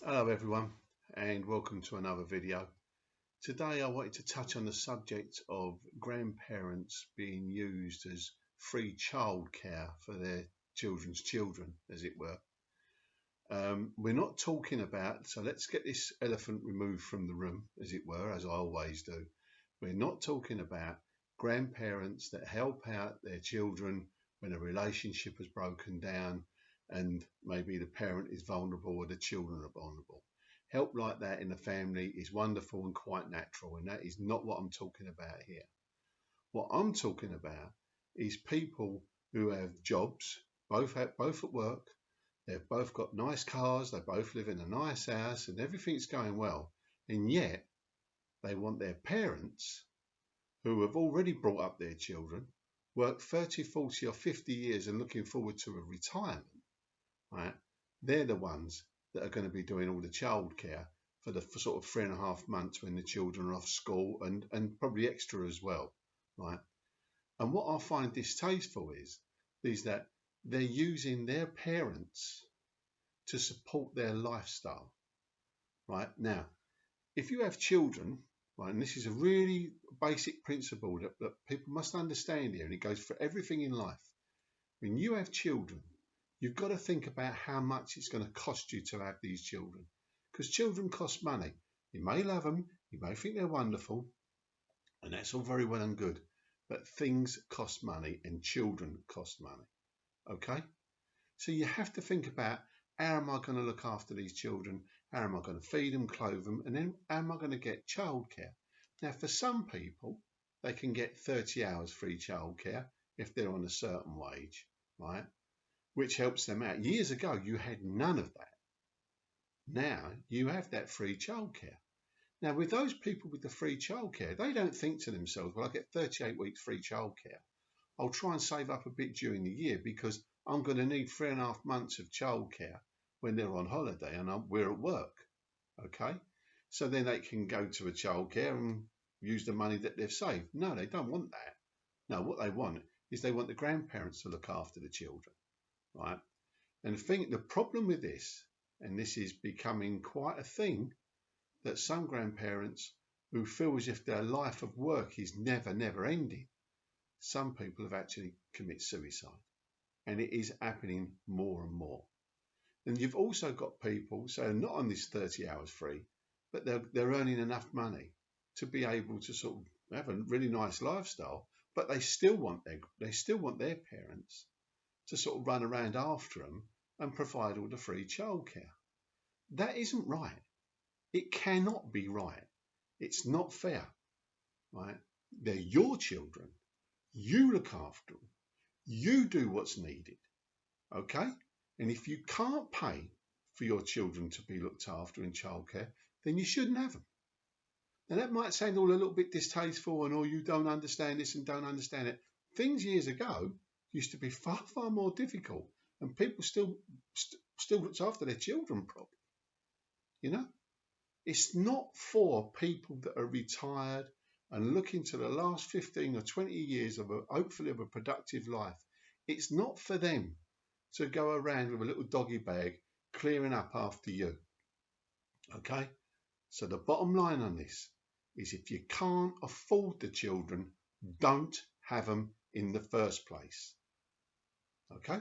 Hello everyone and welcome to another video. Today I wanted to touch on the subject of grandparents being used as free childcare for their children's children, as it were. We're not talking about, so let's get this elephant removed from the room, as it were, as I always do. We're not talking about grandparents that help out their children when a relationship has broken down and maybe the parent is vulnerable or the children are vulnerable. Help like that in the family is wonderful and quite natural, and that is not what I'm talking about here. What I'm talking about is people who have jobs, both at work, they've both got nice cars, they both live in a nice house, and everything's going well, and yet they want their parents, who have already brought up their children, worked 30, 40 or 50 years and looking forward to a retirement, right? They're the ones that are going to be doing all the childcare for the sort of 3.5 months when the children are off school and probably extra as well, right? And what I find distasteful is that they're using their parents to support their lifestyle, right? Now, if you have children, right, and this is a really basic principle that people must understand here, and it goes for everything in life. When you have children, you've got to think about how much it's going to cost you to have these children, because children cost money. You may love them, you may think they're wonderful, and that's all very well and good, but things cost money and children cost money, okay? So you have to think about, how am I going to look after these children? How am I going to feed them, clothe them, and then how am I going to get childcare? Now, for some people, they can get 30 hours free childcare if they're on a certain wage, right? Which helps them out. Years ago, you had none of that. Now you have that free childcare. Now, with those people with the free childcare, they don't think to themselves, well, I get 38 weeks free childcare. I'll try and save up a bit during the year because I'm going to need 3.5 months of childcare when they're on holiday and we're at work. Okay? So then they can go to a childcare and use the money that they've saved. No, they don't want that. No, what they want is they want the grandparents to look after the children, right? And the problem with this, and this is becoming quite a thing, that some grandparents who feel as if their life of work is never ending, some people have actually committed suicide, and it is happening more and more. And you've also got people, so not on this 30 hours free, but they're earning enough money to be able to sort of have a really nice lifestyle, but they still want their parents to sort of run around after them and provide all the free childcare. That isn't right. It cannot be right. It's not fair, right? They're your children. You look after them. You do what's needed, okay? And if you can't pay for your children to be looked after in childcare, then you shouldn't have them. Now, that might sound all a little bit distasteful and, oh, you don't understand this and don't understand it. Things years ago used to be far more difficult, and people still looked after their children properly. You know, it's not for people that are retired and looking to the last 15 or 20 years of hopefully of a productive life. It's not for them to go around with a little doggy bag clearing up after you. Okay? So the bottom line on this is, if you can't afford the children, don't have them in the first place. Okay?